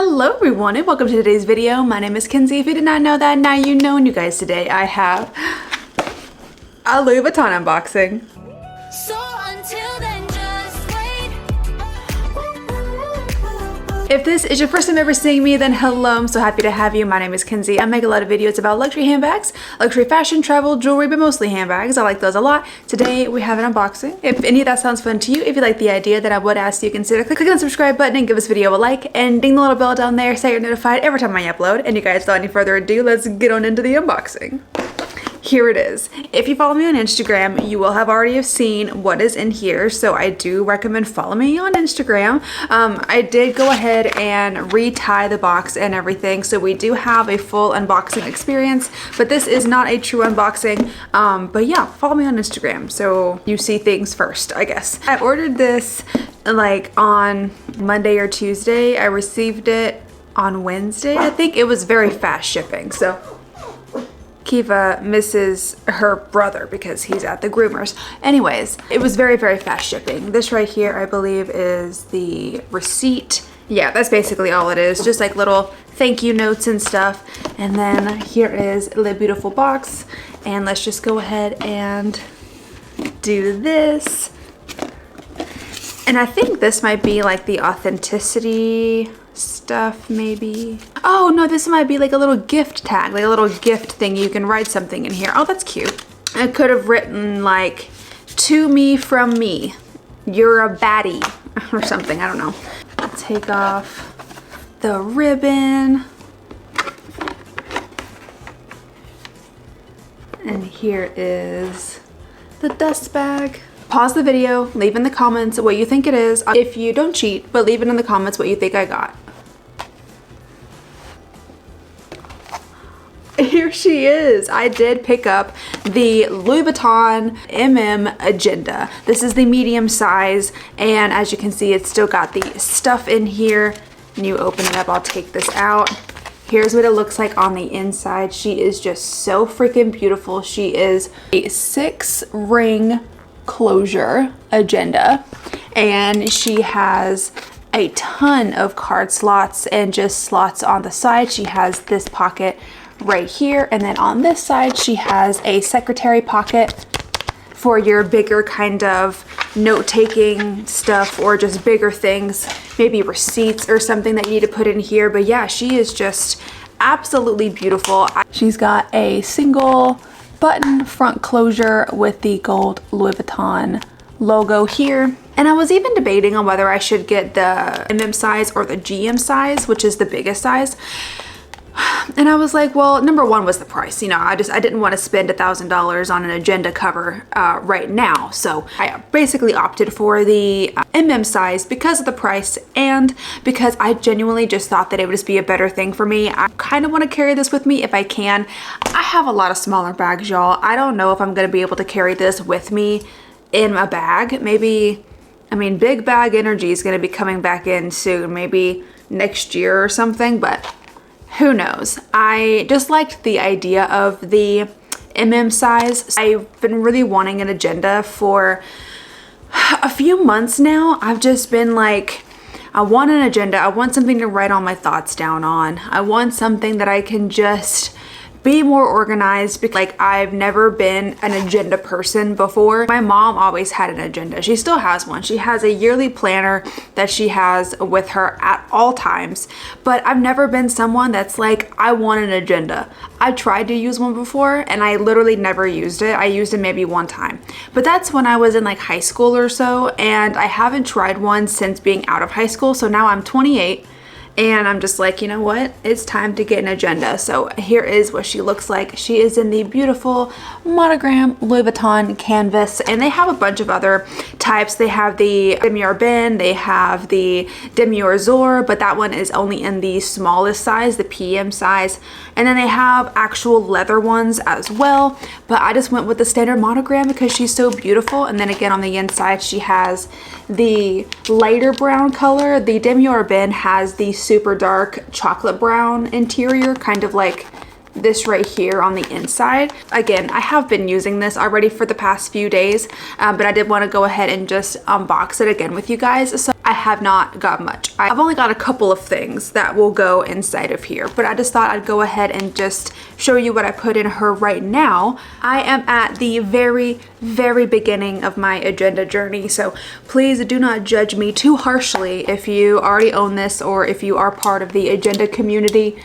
Hello everyone and welcome to today's video. My name is Kenzie. If you did not know that, now you know. And you guys, today I have a Louis Vuitton unboxing. So until then, just wait. If this is your first time ever seeing me, then hello, I'm so happy to have you. My name is Kenzie. I make a lot of videos about luxury handbags, luxury fashion, travel, jewelry, but mostly handbags. I like those a lot. Today we have an unboxing. If any of that sounds fun to you, if you like the idea, then I would ask you to consider clicking the subscribe button and give this video a like and ding the little bell down there so you're notified every time I upload. And you guys, without any further ado, let's get on into the unboxing. Here it is. If you follow me on Instagram, you will have already seen what is in here, so I do recommend following me on Instagram. I did go ahead and retie the box and everything, so we do have a full unboxing experience, but this is not a true unboxing. But yeah, follow me on Instagram so you see things first, I guess. I ordered this like on Monday or Tuesday. I received it on Wednesday. I think it was very fast shipping, so Kiva misses her brother because he's at the groomers. Anyways, it was very, very fast shipping. This right here, I believe, is the receipt. Yeah, that's basically all it is. Just like little thank you notes and stuff. And then here is the beautiful box. And let's just go ahead and do this. And I think this might be like the authenticity stuff, maybe. Oh no, this might be like a little gift tag, like a little gift thing. You can write something in here. Oh, that's cute. I could have written like, to me from me, you're a baddie, or something. I don't know. Take off the ribbon. And here is the dust bag. Pause the video, leave in the comments what you think it is. If you don't cheat, but leave it in the comments what you think I got. Here she is. I did pick up the Louis Vuitton Agenda. This is the medium size, and as you can see, it's still got the stuff in here. And you open it up, I'll take this out. Here's what it looks like on the inside. She is just so freaking beautiful. She is a 6-ring closure agenda, and she has a ton of card slots and just slots on the side. She has this pocket right here, and then on this side she has a secretary pocket for your bigger kind of note-taking stuff, or just bigger things, maybe receipts or something that you need to put in here. But yeah, she is just absolutely beautiful. She's got a single button front closure with the gold Louis Vuitton logo here. And I was even debating on whether I should get the MM size or the GM size, which is the biggest size. And I was like, well, number one was the price. You know, I didn't want to spend $1,000 on an agenda cover right now. So I basically opted for the MM size because of the price, and because I genuinely just thought that it would just be a better thing for me. I kind of want to carry this with me if I can. I have a lot of smaller bags, y'all. I don't know if I'm going to be able to carry this with me in a bag. Maybe, I mean, big bag energy is going to be coming back in soon, maybe next year or something, but who knows? I just liked the idea of the MM size. I've been really wanting an agenda for a few months now. I've just been like, I want an agenda. I want something to write all my thoughts down on. I want something that I can just be more organized, because like, I've never been an agenda person before. My mom always had an agenda. She still has one. She has a yearly planner that she has with her at all times, but I've never been someone that's like, I want an agenda. I tried to use one before and I literally never used it. I used it maybe one time, but that's when I was in like high school or so, and I haven't tried one since being out of high school. So now I'm 28. And I'm just like, you know what? It's time to get an agenda. So here is what she looks like. She is in the beautiful monogram Louis Vuitton canvas, and they have a bunch of other types. They have the Demi Urbaine, they have the Demi Azur, but that one is only in the smallest size, the PM size. And then they have actual leather ones as well. But I just went with the standard monogram because she's so beautiful. And then again, on the inside, she has the lighter brown color. The Demi Urbaine has the super dark chocolate brown interior, kind of like this right here on the inside. Again, I have been using this already for the past few days, but I did want to go ahead and just unbox it again with you guys. So I have not got much. I've only got a couple of things that will go inside of here, but I just thought I'd go ahead and just show you what I put in her right now. I am at the very, very beginning of my agenda journey, so please do not judge me too harshly if you already own this or if you are part of the agenda community.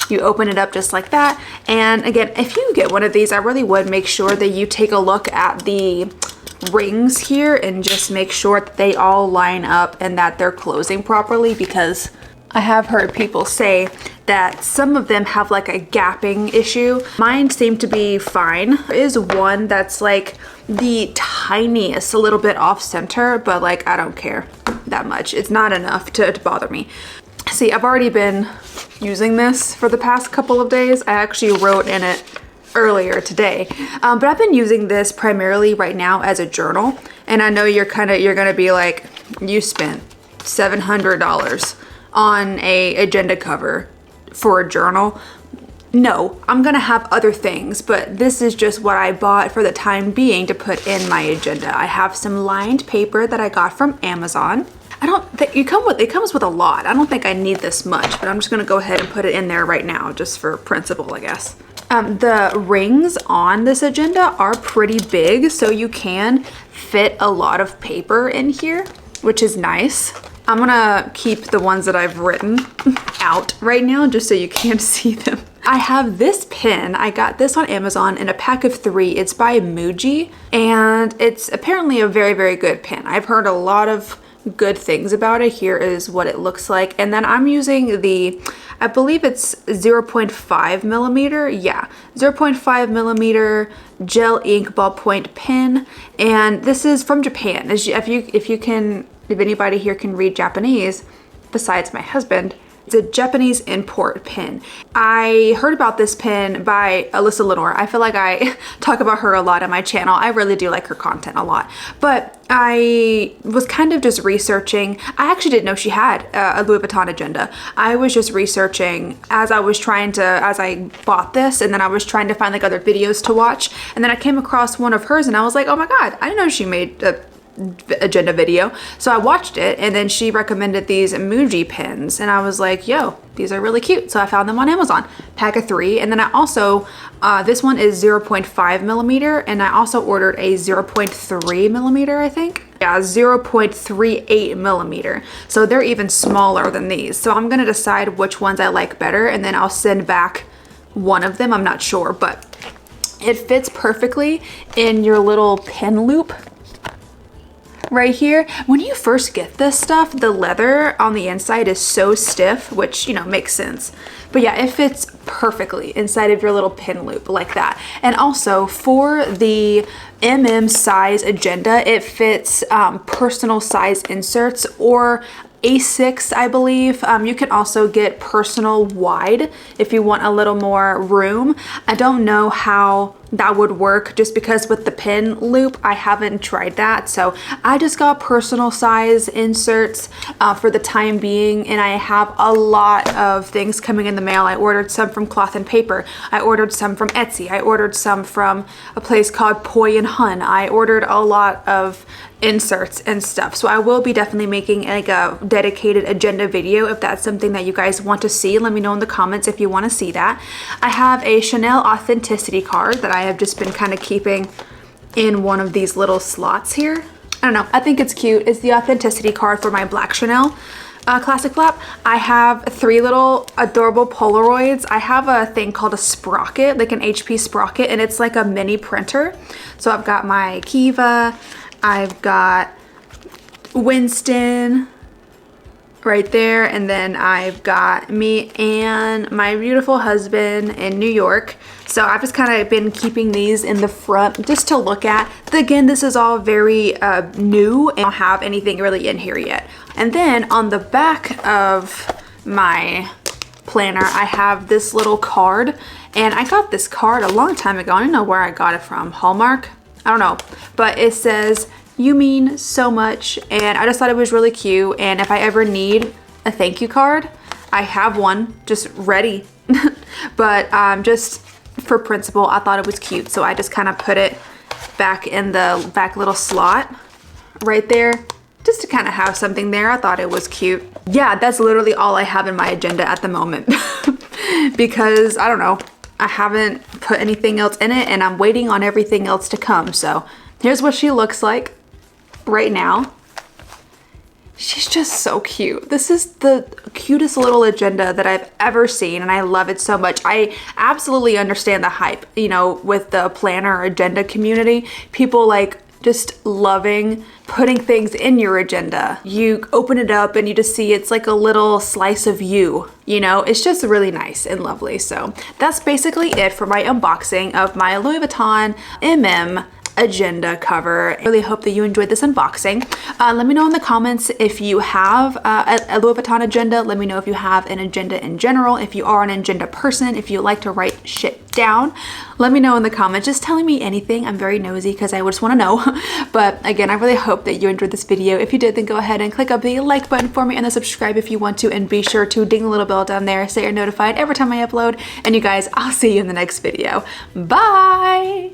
You open it up just like that, and again, if you get one of these, I really would make sure that you take a look at the rings here and just make sure that they all line up and that they're closing properly, because I have heard people say that some of them have like a gapping issue. Mine seem to be fine. There is one that's like the tiniest, a little bit off center, but like I don't care that much. It's not enough to bother me. See, I've already been using this for the past couple of days. I actually wrote in it earlier today, but I've been using this primarily right now as a journal. And I know you're gonna be like, you spent $700 on a agenda cover for a journal. No, I'm gonna have other things, but this is just what I bought for the time being to put in my agenda. I have some lined paper that I got from Amazon. I don't think it comes with a lot. I don't think I need this much, but I'm just gonna go ahead and put it in there right now just for principle, I guess. The rings on this agenda are pretty big, so you can fit a lot of paper in here, which is nice. I'm gonna keep the ones that I've written out right now just so you can't see them. I have this pen. I got this on Amazon in a pack of 3. It's by Muji, and it's apparently a very, very good pen. I've heard a lot of good things about it. Here is what it looks like. And then I'm using the, I believe it's 0.5 millimeter. Yeah, 0.5 millimeter gel ink ballpoint pen. And this is from Japan. If anybody here can read Japanese, besides my husband, it's a Japanese import pen. I heard about this pen by Alyssa Lenore. I feel like I talk about her a lot on my channel. I really do like her content a lot. But I was kind of just researching. I actually didn't know she had a Louis Vuitton agenda. I was just researching as I bought this, and then I was trying to find like other videos to watch. And then I came across one of hers and I was like, oh my God, I didn't know she made a agenda video. So I watched it, and then she recommended these Muji pens, and I was like, yo, these are really cute. So I found them on Amazon, pack of 3. And then I also this one is 0.5 millimeter, and I also ordered a 0.3 millimeter, I think. Yeah, 0.38 millimeter. So they're even smaller than these. So I'm gonna decide which ones I like better, and then I'll send back one of them. I'm not sure, but it fits perfectly in your little pen loop right here. When you first get this stuff, the leather on the inside is so stiff, which, you know, makes sense. But yeah, it fits perfectly inside of your little pin loop like that. And also for the size agenda, it fits personal size inserts or A6, I believe. You can also get personal wide if you want a little more room. I don't know how that would work just because with the pin loop, I haven't tried that. So I just got personal size inserts for the time being, and I have a lot of things coming in the mail. I ordered some from Cloth and Paper. I ordered some from Etsy. I ordered some from a place called Poi and Hun. I ordered a lot of inserts and stuff. So I will be definitely making like a dedicated agenda video if that's something that you guys want to see. Let me know in the comments if you want to see that. I have a Chanel authenticity card that I have just been kind of keeping in one of these little slots here. I don't know, I think it's cute. It's the authenticity card for my black Chanel classic flap. I have 3 little adorable Polaroids. I have a thing called a sprocket, like an HP sprocket, and it's like a mini printer. So I've got my Kiva, I've got Winston right there, and then I've got me and my beautiful husband in New York. So I've just kind of been keeping these in the front just to look at. Again, this is all very new, and I don't have anything really in here yet. And then on the back of my planner, I have this little card, and I got this card a long time ago. I don't know where I got it from, Hallmark? I don't know, but it says, "You mean so much," and I just thought it was really cute. And if I ever need a thank you card, I have one just ready. but just for principle, I thought it was cute. So I just kind of put it back in the back little slot right there, just to kind of have something there. I thought it was cute. Yeah, that's literally all I have in my agenda at the moment because I don't know, I haven't put anything else in it and I'm waiting on everything else to come. So here's what she looks like right now. She's just so cute. This is the cutest little agenda that I've ever seen, and I love it so much. I absolutely understand the hype, you know, with the planner agenda community. People like just loving putting things in your agenda. You open it up and you just see it's like a little slice of you know? It's just really nice and lovely. So that's basically it for my unboxing of my Louis Vuitton agenda cover. I really hope that you enjoyed this unboxing. Let me know in the comments if you have a Louis Vuitton agenda. Let me know if you have an agenda in general, if you are an agenda person, if you like to write shit down. Let me know in the comments, just telling me anything. I'm very nosy because I just want to know. But again, I really hope that you enjoyed this video. If you did, then go ahead and click up the like button for me and then subscribe if you want to, and be sure to ding the little bell down there so you're notified every time I upload. And you guys, I'll see you in the next video. Bye!